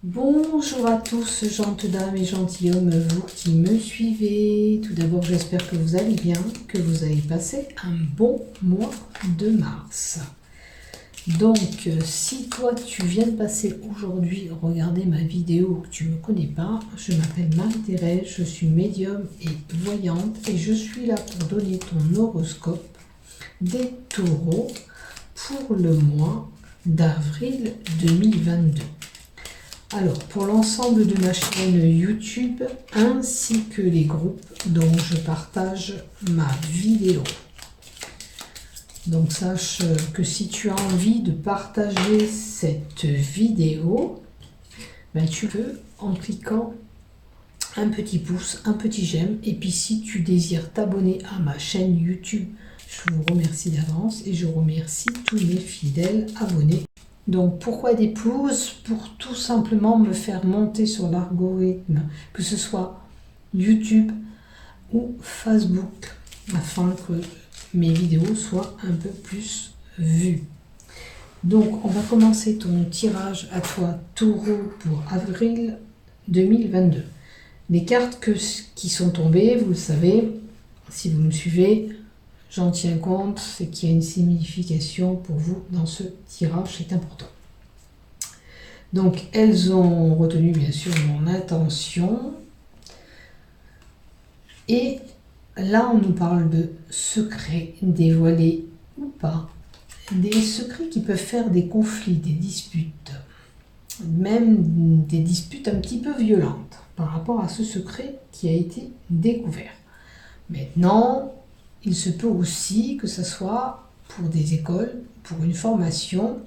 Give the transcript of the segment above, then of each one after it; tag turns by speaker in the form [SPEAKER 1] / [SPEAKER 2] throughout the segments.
[SPEAKER 1] Bonjour à tous, gentes dames et gentilshommes, vous qui me suivez. Tout d'abord, j'espère que vous allez bien, que vous avez passé un bon mois de mars. Donc, si toi tu viens de passer aujourd'hui regarder ma vidéo, que tu ne me connais pas, je m'appelle Marie-Thérèse, je suis médium et voyante et je suis là pour donner ton horoscope des taureaux pour le mois d'avril 2022. Alors, pour l'ensemble de ma chaîne YouTube, ainsi que les groupes dont je partage ma vidéo. Donc, sache que si tu as envie de partager cette vidéo, ben, tu peux en cliquant un petit pouce, un petit j'aime. Et puis, si tu désires t'abonner à ma chaîne YouTube, je vous remercie d'avance et je remercie tous mes fidèles abonnés. Donc, pourquoi des pouces? Pour tout simplement me faire monter sur l'algorithme, que ce soit YouTube ou Facebook, afin que mes vidéos soient un peu plus vues. Donc, on va commencer ton tirage à toi, taureau, pour avril 2022. Les cartes qui sont tombées, vous le savez, si vous me suivez, j'en tiens compte, c'est qu'il y a une signification pour vous dans ce tirage, c'est important. Donc, elles ont retenu bien sûr mon attention. Et là, on nous parle de secrets dévoilés ou pas. Des secrets qui peuvent faire des conflits, des disputes. Même des disputes un petit peu violentes par rapport à ce secret qui a été découvert. Maintenant, il se peut aussi que ce soit pour des écoles, pour une formation,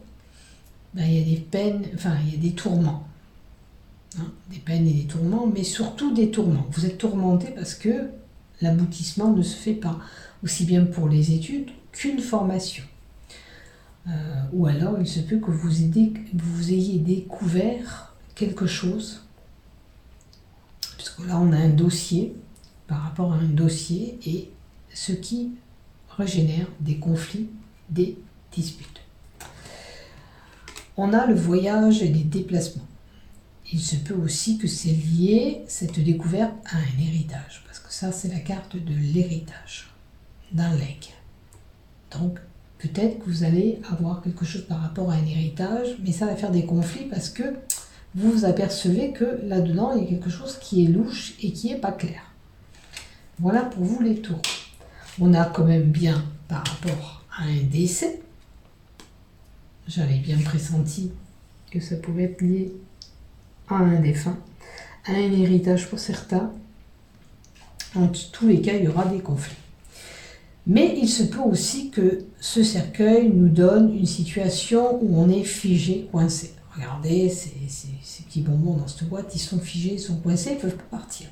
[SPEAKER 1] ben, il y a des peines, enfin il y a des tourments. Des peines et des tourments, mais surtout des tourments. Vous êtes tourmenté parce que l'aboutissement ne se fait pas, aussi bien pour les études qu'une formation. Ou alors il se peut que vous ayez découvert quelque chose, puisque là on a un dossier, par rapport à un dossier, et ce qui régénère des conflits, des disputes. On a le voyage et les déplacements. Il se peut aussi que c'est lié, cette découverte, à un héritage, parce que ça c'est la carte de l'héritage, d'un legs. Donc peut-être que vous allez avoir quelque chose par rapport à un héritage, mais ça va faire des conflits parce que vous vous apercevez que là-dedans il y a quelque chose qui est louche et qui n'est pas clair. Voilà pour vous les taureaux. On a quand même bien par rapport à un décès. J'avais bien pressenti que ça pouvait être lié à un défunt, à un héritage pour certains. En tous les cas, il y aura des conflits. Mais il se peut aussi que ce cercueil nous donne une situation où on est figé, coincé. Regardez, ces petits bonbons dans cette boîte, ils sont figés, ils sont coincés, ils ne peuvent pas partir.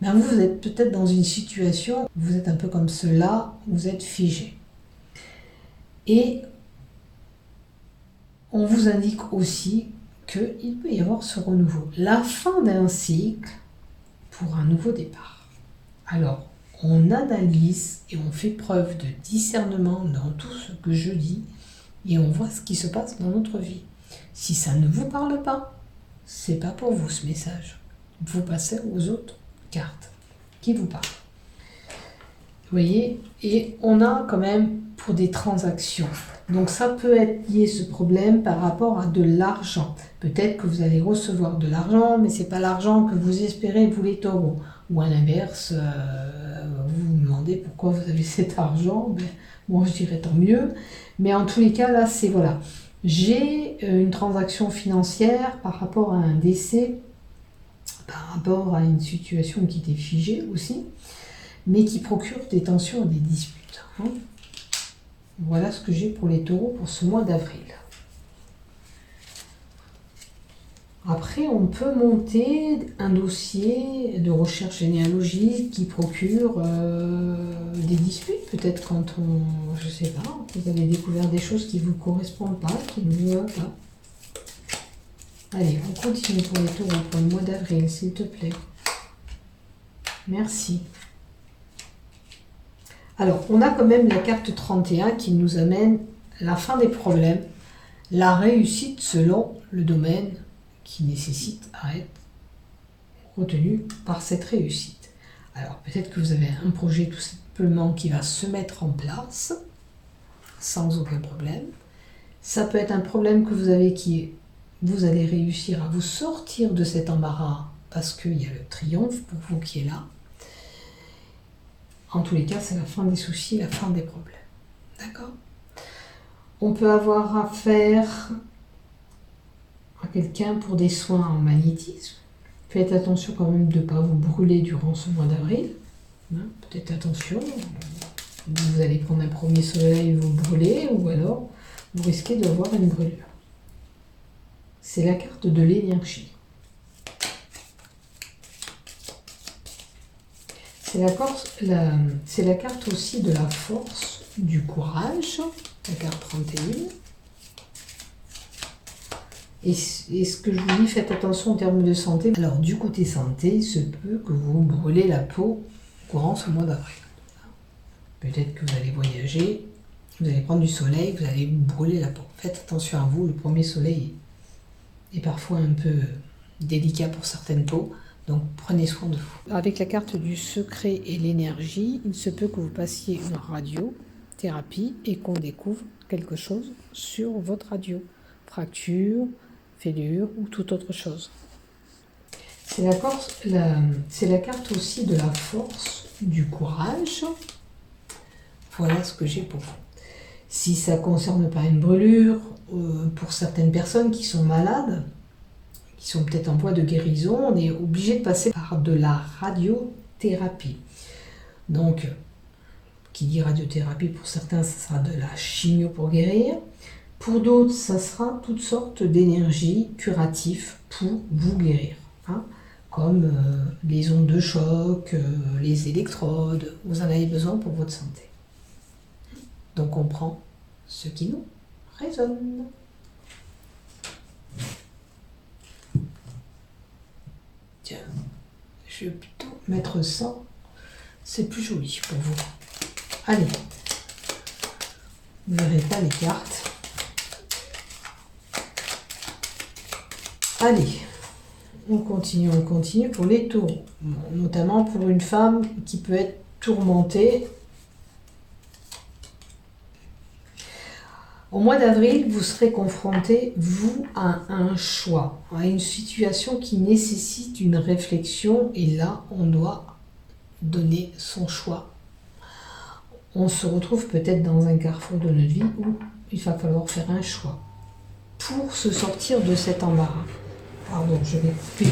[SPEAKER 1] Mais vous êtes peut-être dans une situation, vous êtes un peu comme cela, vous êtes figé. Et on vous indique aussi qu'il peut y avoir ce renouveau. La fin d'un cycle pour un nouveau départ. Alors, on analyse et on fait preuve de discernement dans tout ce que je dis et on voit ce qui se passe dans notre vie. Si ça ne vous parle pas, c'est pas pour vous ce message. Vous passez aux autres cartes qui vous parlent. Vous voyez, et on a quand même pour des transactions. Donc ça peut être lié ce problème par rapport à de l'argent. Peut-être que vous allez recevoir de l'argent, mais c'est pas l'argent que vous espérez, vous les taureaux. Ou à l'inverse, vous vous demandez pourquoi vous avez cet argent. Ben, moi je dirais tant mieux. Mais en tous les cas, là, c'est voilà. J'ai une transaction financière par rapport à un décès, par rapport à une situation qui était figée aussi, mais qui procure des tensions et des disputes. Voilà ce que j'ai pour les taureaux pour ce mois d'avril. Après, on peut monter un dossier de recherche généalogique qui procure des disputes, peut-être quand je sais pas, vous avez découvert des choses qui ne vous correspondent pas, qui ne vous vont pas. Allez, on continue pour les taureaux pour le mois d'avril, s'il te plaît. Merci. Alors, on a quand même la carte 31 qui nous amène la fin des problèmes, la réussite selon le domaine qui nécessite à être retenu par cette réussite. Alors peut-être que vous avez un projet tout simplement qui va se mettre en place sans aucun problème. Ça peut être un problème que vous avez qui est, vous allez réussir à vous sortir de cet embarras parce qu'il y a le triomphe pour vous qui est là. En tous les cas, c'est la fin des soucis, la fin des problèmes. D'accord ? On peut avoir affaire à quelqu'un pour des soins en magnétisme. Faites attention quand même de ne pas vous brûler durant ce mois d'avril. Peut-être attention, vous allez prendre un premier soleil et vous brûler, ou alors vous risquez d'avoir une brûlure. C'est la carte de l'énergie. C'est la carte aussi de la force, du courage, la carte 31. Et ce que je vous dis, faites attention en termes de santé. Alors, du côté santé, il se peut que vous brûlez la peau courant ce mois d'avril. Peut-être que vous allez voyager, vous allez prendre du soleil, vous allez brûler la peau. Faites attention à vous, le premier soleil est parfois un peu délicat pour certaines peaux, donc prenez soin de vous. Avec la carte du secret et l'énergie, il se peut que vous passiez une radiothérapie et qu'on découvre quelque chose sur votre radio. Fracture, fêlure ou toute autre chose. C'est la carte aussi de la force, du courage. Voilà ce que j'ai pour vous. Si ça ne concerne pas une brûlure, pour certaines personnes qui sont malades, qui sont peut-être en voie de guérison, on est obligé de passer par de la radiothérapie. Donc, qui dit radiothérapie, pour certains, ça sera de la chimio pour guérir. Pour d'autres, ça sera toutes sortes d'énergies curatives pour vous guérir. Comme les ondes de choc, les électrodes, vous en avez besoin pour votre santé. Donc on prend ce qui nous résonne. Tiens, je vais plutôt mettre ça, c'est plus joli pour vous. Allez, vous ne verrez pas les cartes. Allez, on continue pour les taureaux, notamment pour une femme qui peut être tourmentée. Au mois d'avril, vous serez confronté, vous, à un choix, à une situation qui nécessite une réflexion, et là, on doit donner son choix. On se retrouve peut-être dans un carrefour de notre vie où il va falloir faire un choix pour se sortir de cet embarras. Pardon, je vais couper.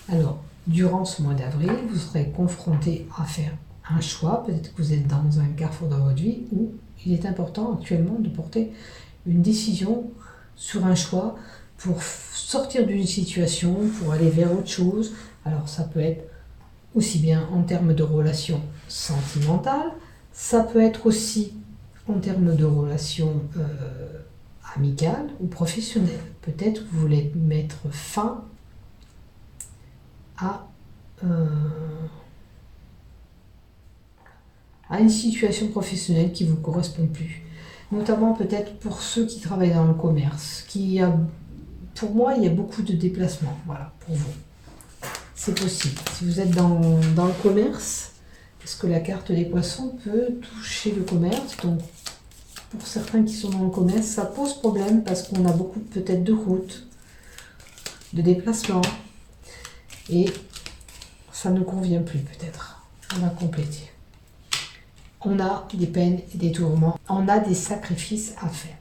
[SPEAKER 1] Alors, durant ce mois d'avril, vous serez confronté à faire un choix. Peut-être que vous êtes dans un carrefour dans votre vie où il est important actuellement de porter une décision sur un choix pour sortir d'une situation, pour aller vers autre chose. Alors, ça peut être aussi bien en termes de relations sentimentales, ça peut être aussi en termes de relations amicales ou professionnelles. Peut-être que vous voulez mettre fin à une situation professionnelle qui ne vous correspond plus. Notamment peut-être pour ceux qui travaillent dans le commerce. Pour moi, il y a beaucoup de déplacements. Voilà, pour vous. C'est possible. Si vous êtes dans le commerce, parce que la carte des poissons peut toucher le commerce. Donc, pour certains qui sont dans le commerce, ça pose problème parce qu'on a beaucoup peut-être de routes, de déplacements. Et ça ne convient plus peut-être. On va compléter. On a des peines et des tourments. On a des sacrifices à faire.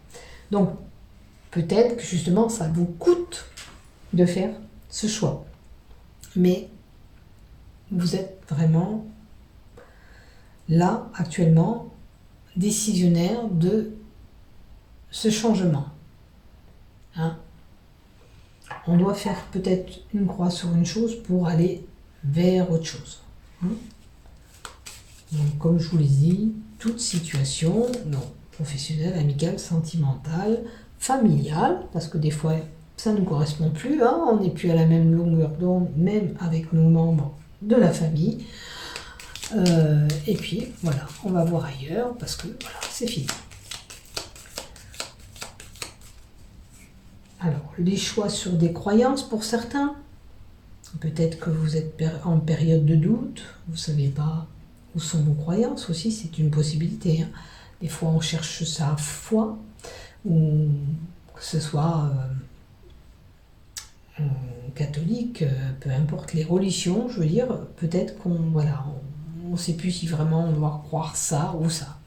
[SPEAKER 1] Donc, peut-être que justement, ça vous coûte de faire ce choix. Mais vous êtes vraiment là, actuellement, décisionnaire de ce changement. On doit faire peut-être une croix sur une chose pour aller vers autre chose. Donc, comme je vous l'ai dit, toute situation, professionnelle, amicale, sentimentale, familiale, parce que des fois, ça ne correspond plus, on n'est plus à la même longueur d'onde, même avec nos membres de la famille. Et puis, voilà, on va voir ailleurs parce que, voilà, c'est fini. Alors, les choix sur des croyances pour certains. Peut-être que vous êtes en période de doute, vous ne savez pas où sont vos croyances aussi, c'est une possibilité. Hein. Des fois, on cherche sa foi, ou que ce soit catholique, peu importe les religions, je veux dire, peut-être qu'on voilà, on ne sait plus si vraiment on doit croire ça ou ça.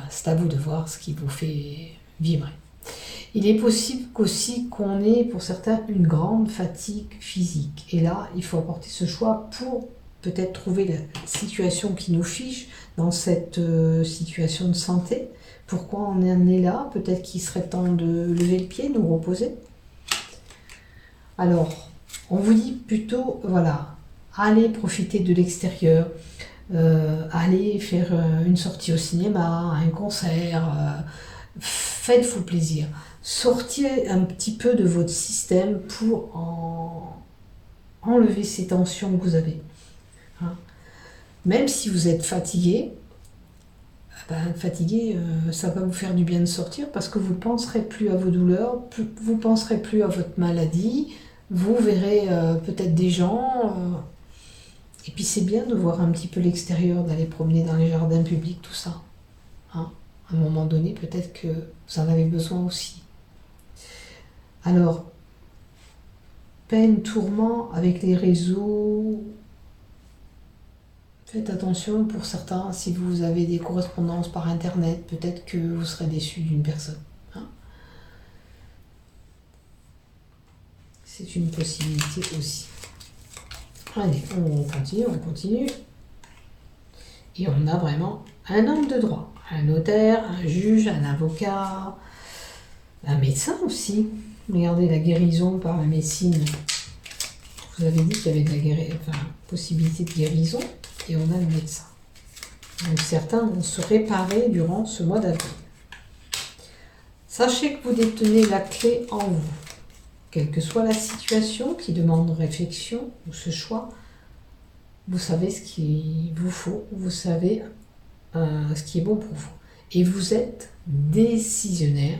[SPEAKER 1] C'est à vous de voir ce qui vous fait vibrer. Il est possible qu'aussi qu'on ait pour certains une grande fatigue physique. Et là, il faut apporter ce choix pour peut-être trouver la situation qui nous fiche dans cette situation de santé. Pourquoi on en est là? Peut-être qu'il serait temps de lever le pied, nous reposer. Alors, on vous dit plutôt, voilà, allez profiter de l'extérieur, allez faire une sortie au cinéma, un concert, faites-vous plaisir. Sortez un petit peu de votre système pour enlever ces tensions que vous avez. Hein. Même si vous êtes fatigué, ça va vous faire du bien de sortir parce que vous ne penserez plus à vos douleurs, vous ne penserez plus à votre maladie, vous verrez peut-être des gens. Et puis c'est bien de voir un petit peu l'extérieur, d'aller promener dans les jardins publics, tout ça. Hein. À un moment donné, peut-être que vous en avez besoin aussi. Alors, peine, tourment avec les réseaux. Faites attention pour certains, si vous avez des correspondances par internet, peut-être que vous serez déçu d'une personne. Hein. C'est une possibilité aussi. Allez, on continue. Et on a vraiment un homme de droit, un notaire, un juge, un avocat, un médecin aussi. Regardez la guérison par la médecine. Vous avez dit qu'il y avait de la possibilité de guérison et on a le médecin. Donc certains vont se réparer durant ce mois d'avril. Sachez que vous détenez la clé en vous. Quelle que soit la situation qui demande réflexion ou ce choix, vous savez ce qu'il vous faut, vous savez ce qui est bon pour vous. Et vous êtes décisionnaire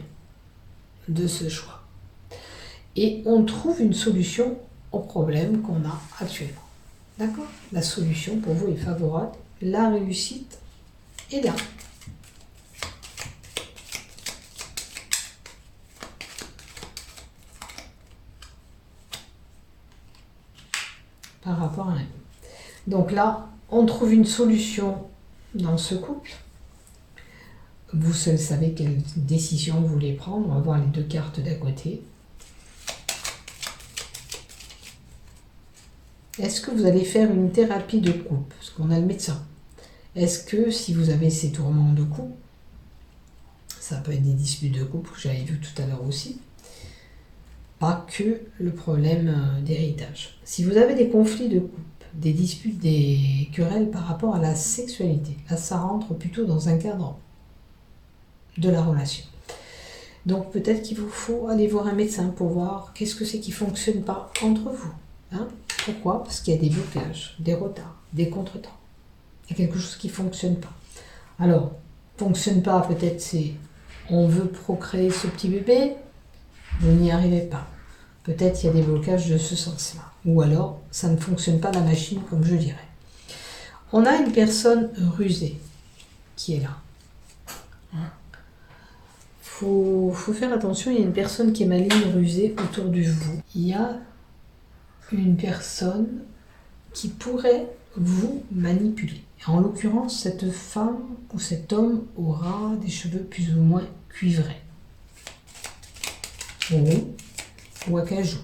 [SPEAKER 1] de ce choix. Et on trouve une solution au problème qu'on a actuellement. D'accord? La solution pour vous est favorable, la réussite est là. Par rapport à un. Donc là, on trouve une solution dans ce couple. Vous seul savez quelle décision vous voulez prendre. On va voir les deux cartes d'à côté. Est-ce que vous allez faire une thérapie de couple? Parce qu'on a le médecin. Est-ce que si vous avez ces tourments de couple, ça peut être des disputes de couple, que j'avais vu tout à l'heure aussi, pas que le problème d'héritage. Si vous avez des conflits de couple, des disputes, des querelles par rapport à la sexualité, là ça rentre plutôt dans un cadre de la relation. Donc peut-être qu'il vous faut aller voir un médecin pour voir qu'est-ce que c'est qui ne fonctionne pas entre vous. Hein? Pourquoi? Parce qu'il y a des blocages, des retards, des contretemps. Il y a quelque chose qui ne fonctionne pas. Alors, fonctionne pas, peut-être c'est on veut procréer ce petit bébé, vous n'y arrivez pas. Peut-être il y a des blocages de ce sens-là. Ou alors, ça ne fonctionne pas la machine, comme je dirais. On a une personne rusée qui est là. Faut faire attention, il y a une personne qui est maligne, rusée autour de vous. Il y a une personne qui pourrait vous manipuler. En l'occurrence, cette femme ou cet homme aura des cheveux plus ou moins cuivrés. Ou acajou.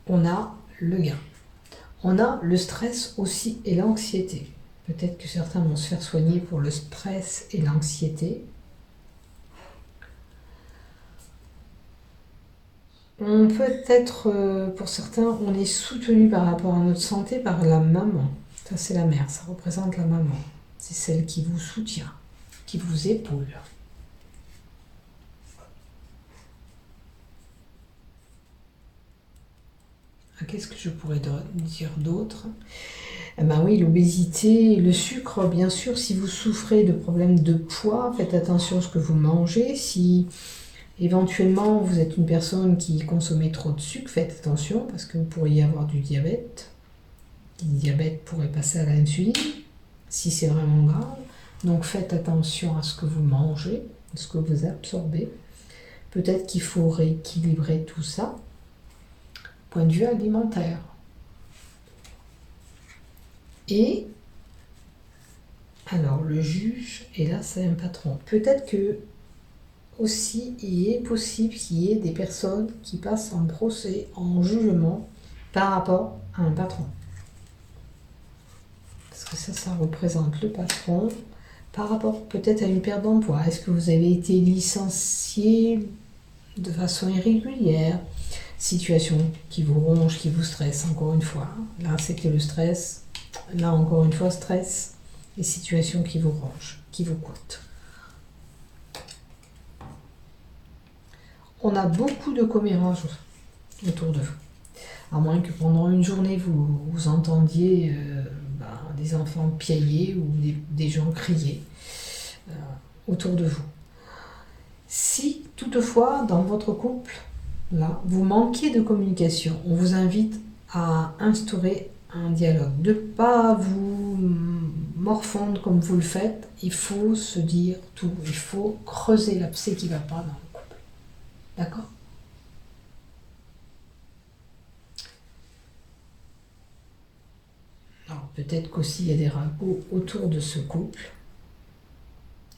[SPEAKER 1] On a le gain. On a le stress aussi et l'anxiété. Peut-être que certains vont se faire soigner pour le stress et l'anxiété. On peut être, pour certains, on est soutenu par rapport à notre santé par la maman. Ça, c'est la mère, ça représente la maman. C'est celle qui vous soutient, qui vous épaule. Qu'est-ce que je pourrais dire d'autre? Eh ben oui, l'obésité, le sucre, bien sûr, si vous souffrez de problèmes de poids, faites attention à ce que vous mangez. Si éventuellement vous êtes une personne qui consommait trop de sucre, faites attention parce que vous pourriez avoir du diabète. Le diabète pourrait passer à l'insuline si c'est vraiment grave. Donc faites attention à ce que vous mangez, à ce que vous absorbez. Peut-être qu'il faut rééquilibrer tout ça, point de vue alimentaire. Et alors le juge, et là c'est un patron. Peut-être que aussi il est possible qu'il y ait des personnes qui passent en procès, en jugement par rapport à un patron. Parce que ça représente le patron par rapport peut-être à une perte d'emploi. Est-ce que vous avez été licencié de façon irrégulière? Situation qui vous ronge, qui vous stresse, encore une fois. Là, c'était le stress. Là, encore une fois, stress et situation qui vous ronge, qui vous coûte. On a beaucoup de commérages autour de vous. À moins que pendant une journée, vous entendiez des enfants piailler ou des gens crier autour de vous. Si, toutefois, dans votre couple, là, vous manquez de communication, on vous invite à instaurer un dialogue. De ne pas vous morfondre comme vous le faites, il faut se dire tout. Il faut creuser l'abcès qui ne va pas dans le couple. D'accord ? Alors peut-être qu'aussi il y a des ragots autour de ce couple.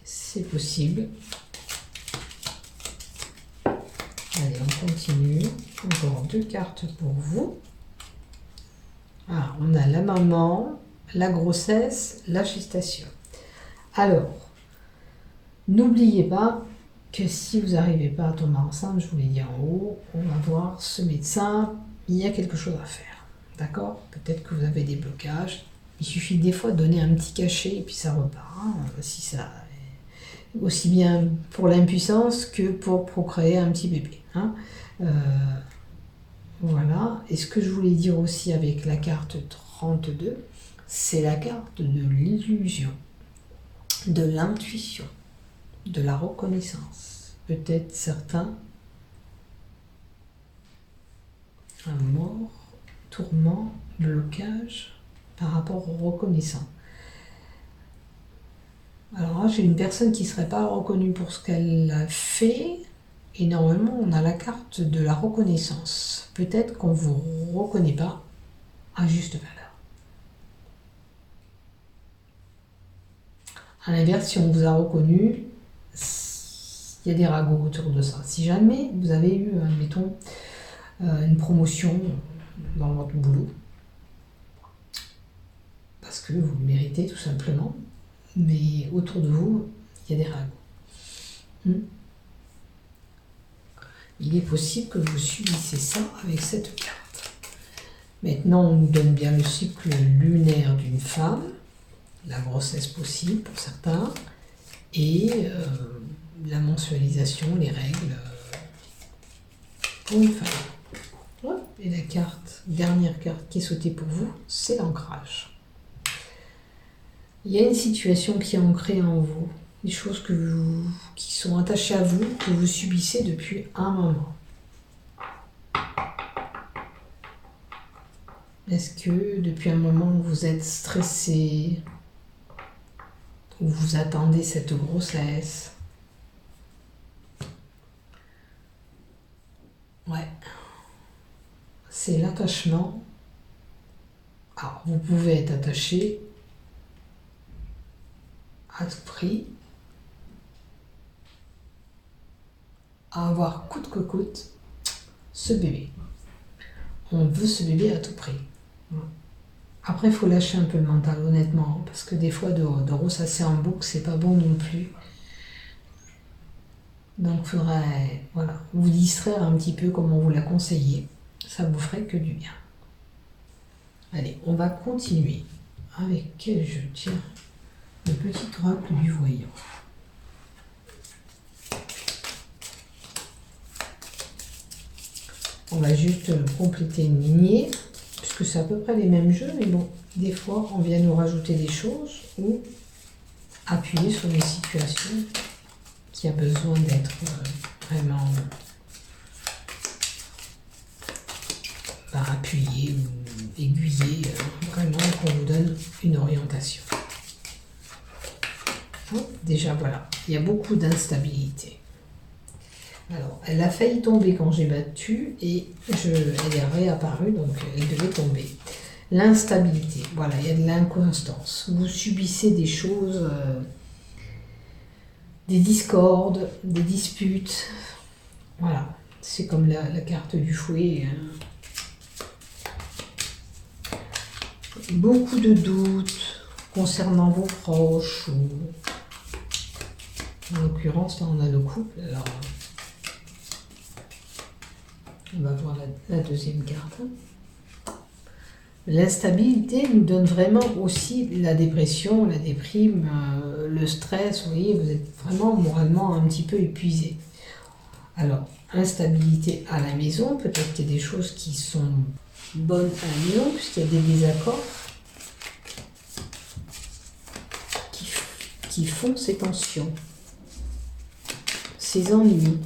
[SPEAKER 1] C'est possible. Allez, on continue. Encore 2 cartes pour vous. Ah, on a la maman, la grossesse, la gestation. Alors, n'oubliez pas que si vous n'arrivez pas à tomber enceinte, je vous l'ai dit en haut, on va voir ce médecin, il y a quelque chose à faire. D'accord? Peut-être que vous avez des blocages. Il suffit des fois de donner un petit cachet et puis ça repart. Si ça, aussi bien pour l'impuissance que pour procréer un petit bébé. Voilà. Et ce que je voulais dire aussi avec la carte 32, c'est la carte de l'illusion, de l'intuition, de la reconnaissance. Peut-être certains, un mort, tourment, blocage par rapport au reconnaissant. Alors là, j'ai une personne qui ne serait pas reconnue pour ce qu'elle a fait, et normalement, on a la carte de la reconnaissance. Peut-être qu'on ne vous reconnaît pas à juste valeur. À l'inverse, si on vous a reconnu, il y a des ragots autour de ça. Si jamais vous avez eu, admettons, une promotion dans votre boulot, parce que vous le méritez tout simplement, mais autour de vous, il y a des ragots. Il est possible que vous subissez ça avec cette carte. Maintenant, on nous donne bien le cycle lunaire d'une femme, la grossesse possible pour certains, et la mensualisation, les règles pour une femme. Ouais. Et la dernière carte qui est sautée pour vous, c'est l'ancrage. Il y a une situation qui est ancrée en vous, des choses qui sont attachées à vous, que vous subissez depuis un moment. Est-ce que depuis un moment vous êtes stressé, ou vous attendez cette grossesse? Ouais. C'est l'attachement. Alors, vous pouvez être attaché à tout prix, à avoir coûte que coûte ce bébé. On veut ce bébé à tout prix. Après, il faut lâcher un peu le mental, honnêtement, parce que des fois, de ressasser en boucle, c'est pas bon non plus. Donc, il faudrait vous distraire un petit peu comme on vous l'a conseillé. Ça vous ferait que du bien. Allez, on va continuer. Avec quel jeu? Tiens, le petit oracle du voyant. On va juste compléter une lignée, puisque c'est à peu près les mêmes jeux, mais bon, des fois, on vient nous rajouter des choses ou appuyer sur une situation qui a besoin d'être vraiment appuyée ou aiguillée, vraiment qu'on vous donne une orientation. Déjà, voilà, il y a beaucoup d'instabilité. Alors, elle a failli tomber quand j'ai battu et elle est réapparue, donc elle devait tomber. L'instabilité, voilà, il y a de l'inconstance. Vous subissez des choses, des discordes, des disputes. Voilà, c'est comme la carte du fouet. Beaucoup de doutes concernant vos proches. Ou... En l'occurrence, là, on a le couple. Alors, on va voir la deuxième carte. L'instabilité nous donne vraiment aussi la dépression, la déprime, le stress. Vous voyez, vous êtes vraiment moralement un petit peu épuisé. Alors, instabilité à la maison, peut-être qu'il y a des choses qui sont bonnes à la maison, puisqu'il y a des désaccords qui font ces tensions, ces ennuis.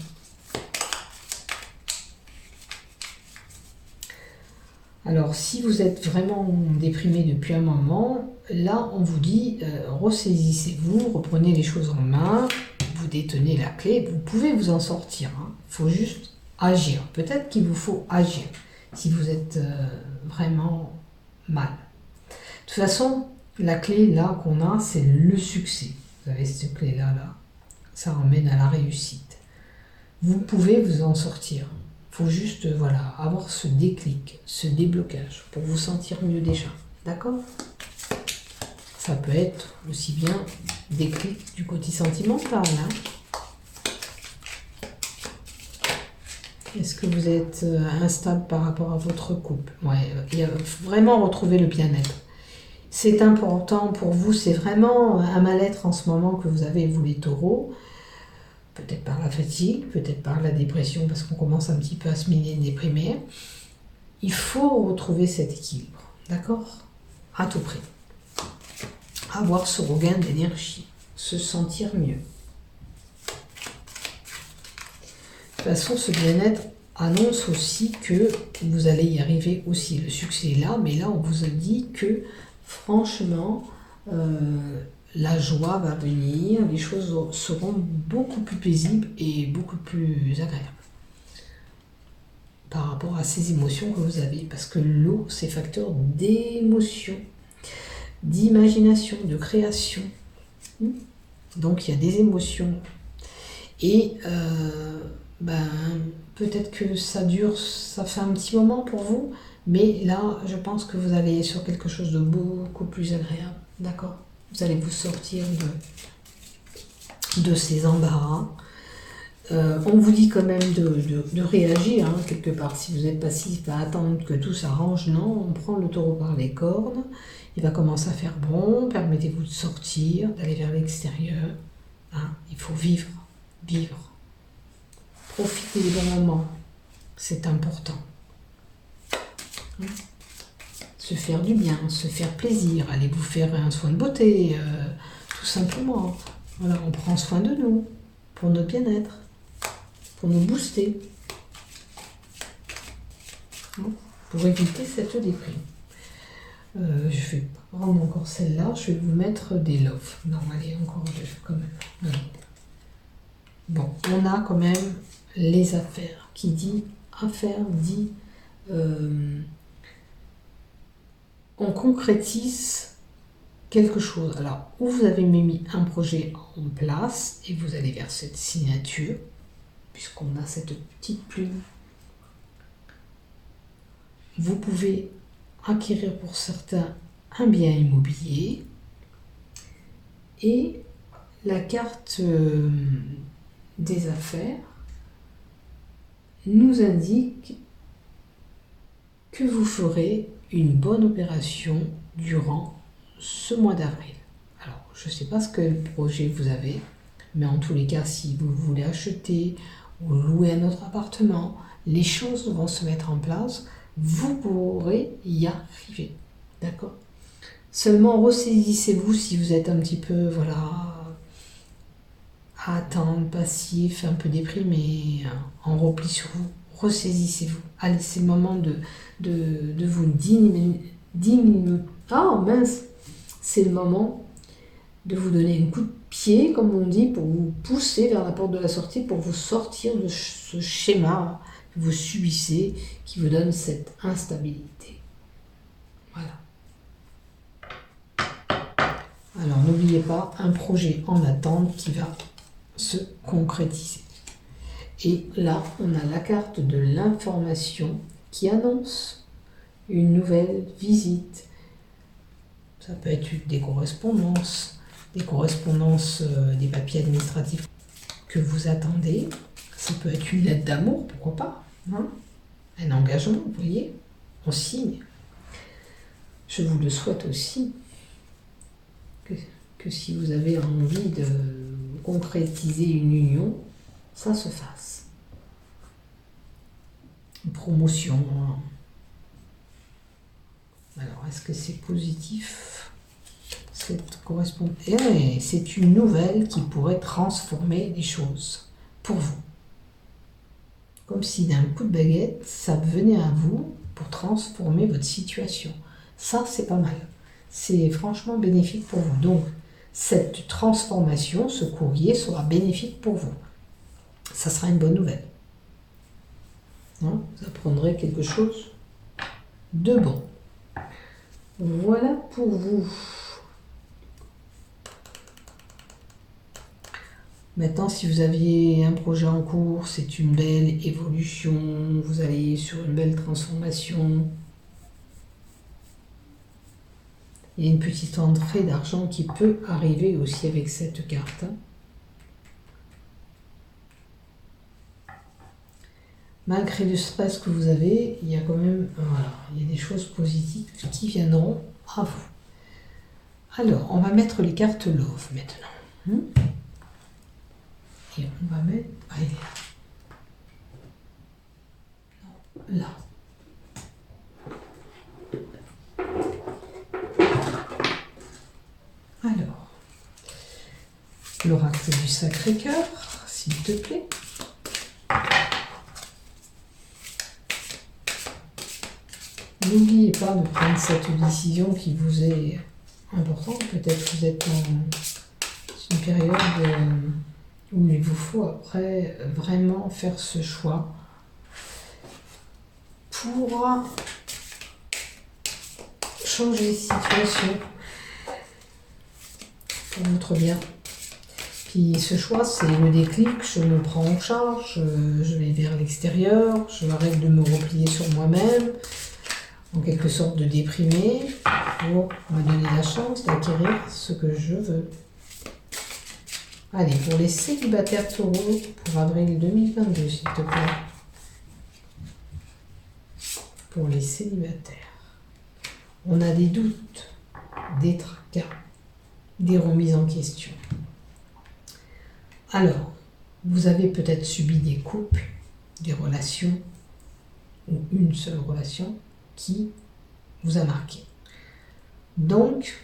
[SPEAKER 1] Alors, si vous êtes vraiment déprimé depuis un moment, là, on vous dit, ressaisissez-vous, reprenez les choses en main, vous détenez la clé, vous pouvez vous en sortir. Il faut juste agir. Peut-être qu'il vous faut agir si vous êtes vraiment mal. De toute façon, la clé, là, qu'on a, c'est le succès. Vous avez cette clé-là, là. Ça emmène à la réussite. Vous pouvez vous en sortir. Il faut juste voilà, avoir ce déclic, ce déblocage pour vous sentir mieux déjà. D'accord? Ça peut être aussi bien déclic du côté sentimental. Est-ce que vous êtes instable par rapport à votre couple? Ouais, il faut vraiment retrouver le bien-être. C'est important pour vous, c'est vraiment un mal-être en ce moment que vous avez, vous les taureaux. Peut-être par la fatigue, peut-être par la dépression, parce qu'on commence un petit peu à se miner déprimer. Il faut retrouver cet équilibre, d'accord? À tout prix. Avoir ce regain d'énergie, se sentir mieux. De toute façon, ce bien-être annonce aussi que vous allez y arriver aussi. Le succès est là, mais là, on vous a dit que, franchement, la joie va venir, les choses seront beaucoup plus paisibles et beaucoup plus agréables par rapport à ces émotions que vous avez. Parce que l'eau, c'est facteur d'émotion, d'imagination, de création. Donc, il y a des émotions. Et peut-être que ça dure, ça fait un petit moment pour vous, mais là, je pense que vous allez sur quelque chose de beaucoup plus agréable. D'accord ? Vous allez vous sortir de ces embarras. On vous dit quand même de réagir, quelque part. Si vous êtes passif à attendre que tout s'arrange, non, on prend le taureau par les cornes. Il va commencer à faire bon. Permettez-vous de sortir, d'aller vers l'extérieur. Il faut vivre. Profitez des bons moments. C'est important. Se faire du bien, se faire plaisir, aller vous faire un soin de beauté, tout simplement. Voilà, on prend soin de nous, pour notre bien-être, pour nous booster, pour éviter cette déprime. Je vais prendre encore celle-là, je vais vous mettre des loves. Non, allez, encore deux, quand même. Voilà. Bon, on a quand même les affaires. Qui dit affaires dit... on concrétise quelque chose. Alors, où vous avez mis un projet en place et vous allez vers cette signature, puisqu'on a cette petite plume. Vous pouvez acquérir pour certains un bien immobilier et la carte des affaires nous indique que vous ferez une bonne opération durant ce mois d'avril. Alors, je ne sais pas ce que projet vous avez, mais en tous les cas, si vous voulez acheter ou louer un autre appartement, les choses vont se mettre en place, vous pourrez y arriver. D'accord? Seulement ressaisissez-vous si vous êtes un petit peu, voilà, à attendre, passif, un peu déprimé, en repli sur vous. Ressaisissez-vous. Allez, c'est le moment de vous diminuer. Ah mince! C'est le moment de vous donner un coup de pied, comme on dit, pour vous pousser vers la porte de la sortie, pour vous sortir de ce schéma que vous subissez, qui vous donne cette instabilité. Voilà. Alors n'oubliez pas, un projet en attente qui va se concrétiser. Et là, on a la carte de l'information qui annonce une nouvelle visite. Ça peut être des correspondances, des papiers administratifs que vous attendez. Ça peut être une lettre d'amour, pourquoi pas, hein? Un engagement, vous voyez, on signe. Je vous le souhaite aussi, que si vous avez envie de concrétiser une union, ça se fasse. Une promotion. Alors, est-ce que c'est positif? Cette correspond. Et c'est une nouvelle qui pourrait transformer les choses pour vous. Comme si d'un coup de baguette, ça venait à vous pour transformer votre situation. Ça, c'est pas mal. C'est franchement bénéfique pour vous. Donc, cette transformation, ce courrier sera bénéfique pour vous. Ça sera une bonne nouvelle. Hein? Vous apprendrez quelque chose de bon. Voilà pour vous. Maintenant, si vous aviez un projet en cours, c'est une belle évolution, vous allez sur une belle transformation. Il y a une petite entrée d'argent qui peut arriver aussi avec cette carte. Malgré le stress que vous avez, il y a quand même, voilà, il y a des choses positives qui viendront à vous. Alors, on va mettre les cartes Love maintenant. Et on va mettre... Ah, il est là. Non, là. Alors, l'oracle du Sacré-Cœur, s'il te plaît. N'oubliez pas de prendre cette décision qui vous est importante. Peut-être que vous êtes dans une période où il vous faut après vraiment faire ce choix pour changer de situation pour votre bien. Puis ce choix, c'est le déclic, je me prends en charge, je vais vers l'extérieur, je m'arrête de me replier sur moi-même, en quelque sorte de déprimer, pour me donner la chance d'acquérir ce que je veux. Allez, pour les célibataires taureaux, pour avril 2022, s'il te plaît. Pour les célibataires. On a des doutes, des tracas, des remises en question. Alors, vous avez peut-être subi des couples, des relations, ou une seule relation qui vous a marqué. Donc,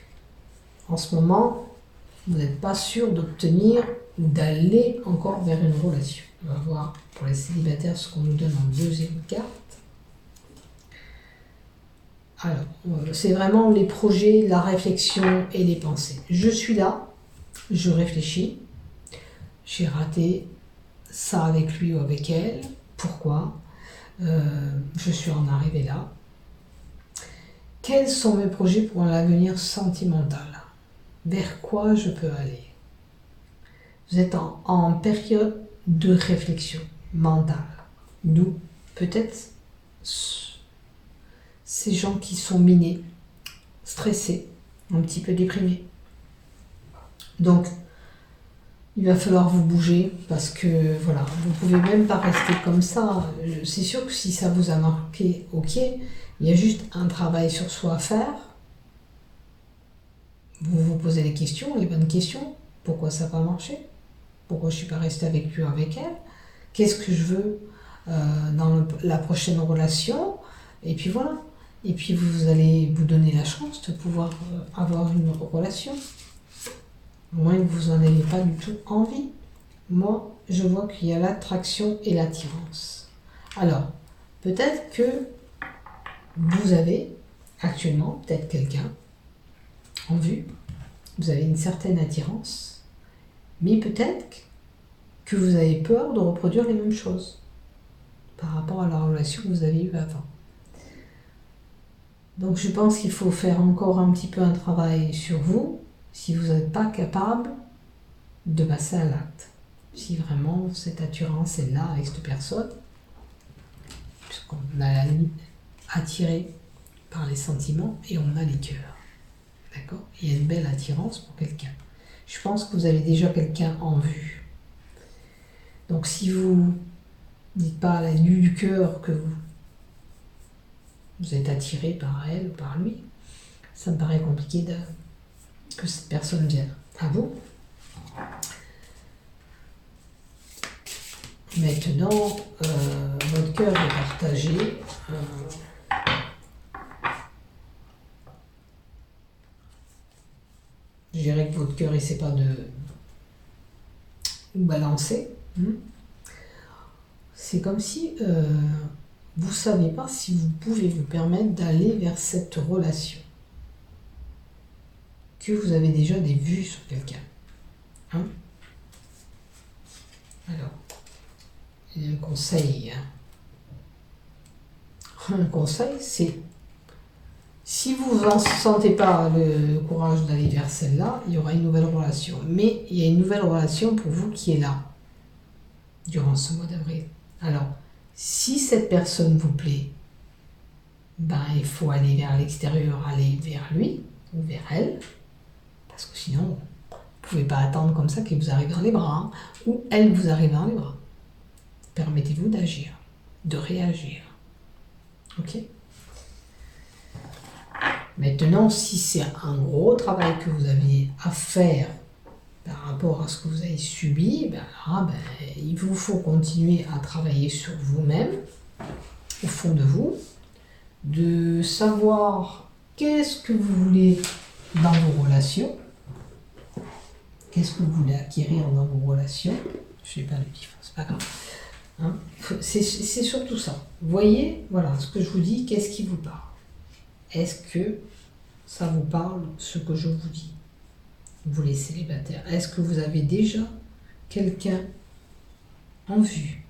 [SPEAKER 1] en ce moment, vous n'êtes pas sûr d'obtenir ou d'aller encore vers une relation. On va voir pour les célibataires ce qu'on nous donne en deuxième carte. Alors, c'est vraiment les projets, la réflexion et les pensées. Je suis là, je réfléchis, j'ai raté ça avec lui ou avec elle, pourquoi? Je suis en arrivée là. Quels sont mes projets pour l'avenir sentimental? Vers quoi je peux aller? Vous êtes en période de réflexion mentale. Nous, peut-être, ces gens qui sont minés, stressés, un petit peu déprimés. Donc, il va falloir vous bouger parce que, voilà, vous ne pouvez même pas rester comme ça. C'est sûr que si ça vous a marqué, ok, il y a juste un travail sur soi à faire. Vous vous posez les questions, les bonnes questions. Pourquoi ça n'a pas marché? Pourquoi je ne suis pas restée avec lui ou avec elle? Qu'est-ce que je veux dans la prochaine relation. Et puis voilà. Et puis vous allez vous donner la chance de pouvoir avoir une relation. Au moins que vous n'en ayez pas du tout envie. Moi, je vois qu'il y a l'attraction et l'attirance. Alors, peut-être que vous avez actuellement peut-être quelqu'un en vue, vous avez une certaine attirance, mais peut-être que vous avez peur de reproduire les mêmes choses par rapport à la relation que vous avez eue avant. Donc je pense qu'il faut faire encore un petit peu un travail sur vous, si vous n'êtes pas capable de passer à l'acte. Si vraiment cette attirance est là avec cette personne, puisqu'on a la limite attiré par les sentiments et on a les cœurs. D'accord? Il y a une belle attirance pour quelqu'un. Je pense que vous avez déjà quelqu'un en vue. Donc si vous dites pas à la vue du cœur que vous êtes attiré par elle ou par lui, ça me paraît compliqué que cette personne vienne à vous. Maintenant, votre cœur est partagé. Je dirais que votre cœur essaie pas de balancer. C'est comme si vous ne savez pas si vous pouvez vous permettre d'aller vers cette relation. Que vous avez déjà des vues sur quelqu'un. Alors, il y a un conseil. Un conseil, c'est si vous n'en sentez pas le courage d'aller vers celle-là, il y aura une nouvelle relation. Mais il y a une nouvelle relation pour vous qui est là, durant ce mois d'avril. Alors, si cette personne vous plaît, il faut aller vers l'extérieur, aller vers lui ou vers elle, parce que sinon, vous ne pouvez pas attendre comme ça qu'il vous arrive dans les bras, ou elle vous arrive dans les bras. Permettez-vous d'agir, de réagir. Ok ? Maintenant, si c'est un gros travail que vous avez à faire par rapport à ce que vous avez subi, il vous faut continuer à travailler sur vous-même, au fond de vous, de savoir qu'est-ce que vous voulez dans vos relations, qu'est-ce que vous voulez acquérir dans vos relations. Je n'ai pas le pif, c'est pas grave. C'est surtout ça. Voyez, voilà, ce que je vous dis, qu'est-ce qui vous parle? Est-ce que ça vous parle, ce que je vous dis? Vous les célibataires, est-ce que vous avez déjà quelqu'un en vue?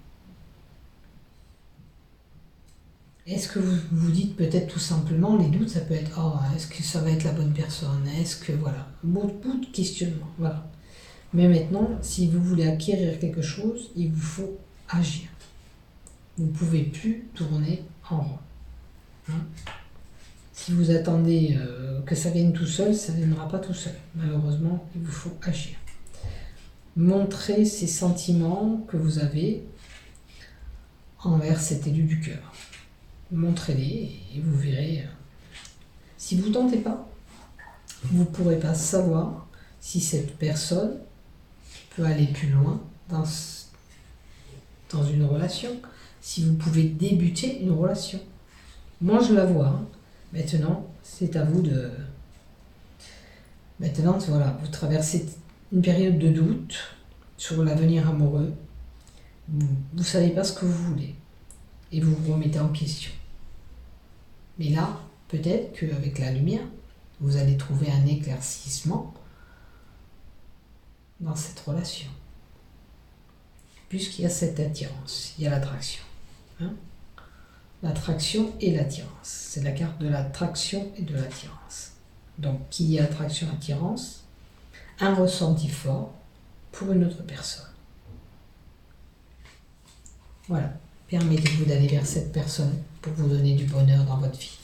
[SPEAKER 1] Est-ce que vous vous dites peut-être tout simplement, les doutes, ça peut être, est-ce que ça va être la bonne personne? Est-ce que, voilà, beaucoup de questionnements, voilà. Mais maintenant, si vous voulez acquérir quelque chose, il vous faut agir. Vous ne pouvez plus tourner en rond. Si vous attendez que ça vienne tout seul, ça ne viendra pas tout seul. Malheureusement, il vous faut agir. Montrez ces sentiments que vous avez envers cet élu du cœur. Montrez-les et vous verrez. Si vous ne tentez pas, vous ne pourrez pas savoir si cette personne peut aller plus loin dans une relation, si vous pouvez débuter une relation. Moi, je la vois. Maintenant, c'est à vous de... Maintenant, voilà, vous traversez une période de doute sur l'avenir amoureux. Vous ne savez pas ce que vous voulez. Et vous vous remettez en question. Mais là, peut-être qu'avec la lumière, vous allez trouver un éclaircissement dans cette relation. Puisqu'il y a cette attirance, il y a l'attraction. L'attraction et l'attirance. C'est la carte de l'attraction et de l'attirance. Donc, qui y a attraction, attirance, un ressenti fort pour une autre personne. Voilà. Permettez-vous d'aller vers cette personne pour vous donner du bonheur dans votre vie.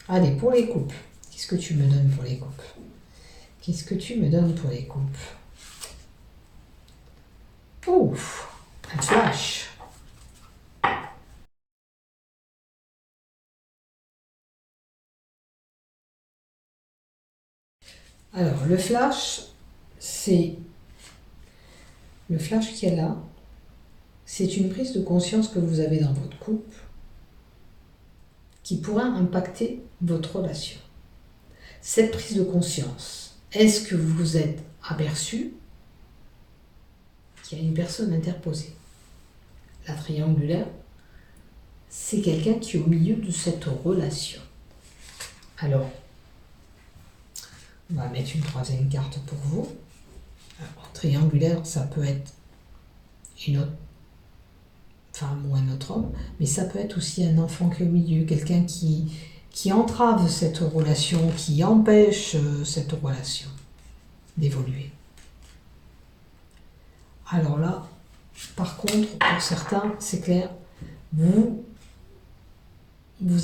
[SPEAKER 1] Allez, pour les couples. Qu'est-ce que tu me donnes pour les couples? Qu'est-ce que tu me donnes pour les couples? Ouf, un flash. Alors, le flash, c'est le flash qui est là. C'est une prise de conscience que vous avez dans votre couple qui pourra impacter votre relation. Cette prise de conscience, est-ce que vous vous êtes aperçu qu'il y a une personne interposée? La triangulaire, c'est quelqu'un qui est au milieu de cette relation. Alors, on va mettre une troisième carte pour vous. Alors, triangulaire, ça peut être une autre femme ou un autre homme, mais ça peut être aussi un enfant qui est au milieu, quelqu'un qui entrave cette relation, qui empêche cette relation d'évoluer. Alors là, par contre, pour certains, c'est clair, vous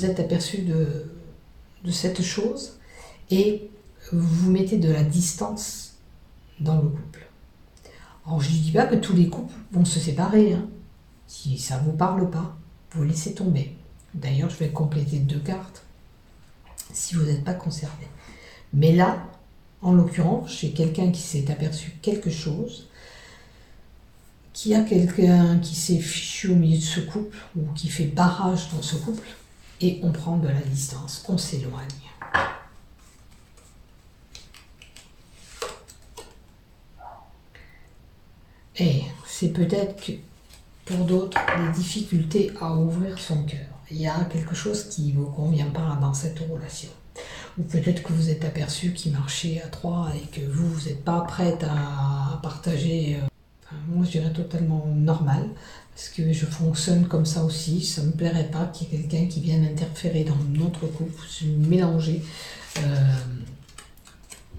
[SPEAKER 1] êtes aperçu de cette chose et vous mettez de la distance dans le couple. Alors je ne dis pas que tous les couples vont se séparer, hein. Si ça ne vous parle pas, vous laissez tomber. D'ailleurs, je vais compléter 2 cartes si vous n'êtes pas concerné. Mais là, en l'occurrence, j'ai quelqu'un qui s'est aperçu quelque chose, qui a quelqu'un qui s'est fichu au milieu de ce couple ou qui fait barrage dans ce couple et on prend de la distance, on s'éloigne. Et c'est peut-être que pour d'autres, des difficultés à ouvrir son cœur. Il y a quelque chose qui ne vous convient pas dans cette relation. Ou peut-être que vous êtes aperçu qu'il marchait à 3 et que vous n'êtes pas prête à partager. Moi, je dirais totalement normal, parce que je fonctionne comme ça aussi. Ça ne me plairait pas qu'il y ait quelqu'un qui vienne interférer dans notre couple, se mélanger.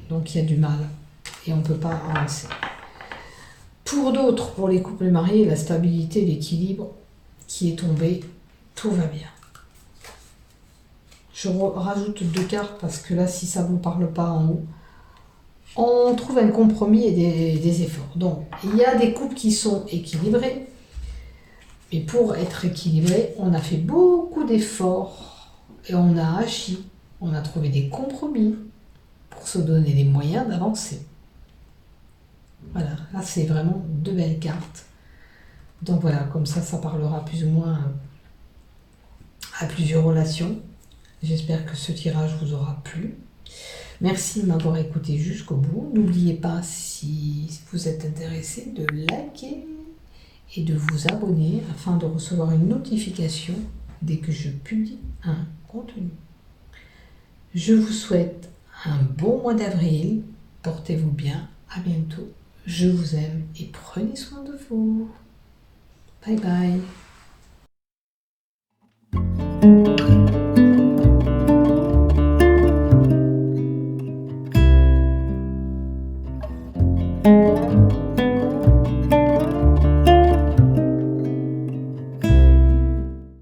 [SPEAKER 1] Donc il y a du mal et on ne peut pas avancer. Pour d'autres, pour les couples mariés, la stabilité, l'équilibre qui est tombé, tout va bien. Je rajoute 2 cartes parce que là, si ça ne vous parle pas en haut, on trouve un compromis et des efforts. Donc, il y a des couples qui sont équilibrés, mais pour être équilibré, on a fait beaucoup d'efforts et on a agi, on a trouvé des compromis pour se donner les moyens d'avancer. Voilà, là c'est vraiment 2 belles cartes. Donc voilà, comme ça parlera plus ou moins à plusieurs relations. J'espère que ce tirage vous aura plu. Merci de m'avoir écouté jusqu'au bout. N'oubliez pas, si vous êtes intéressé, de liker et de vous abonner afin de recevoir une notification dès que je publie un contenu. Je vous souhaite un bon mois d'avril. Portez-vous bien. À bientôt. Je vous aime et prenez soin de vous. Bye bye.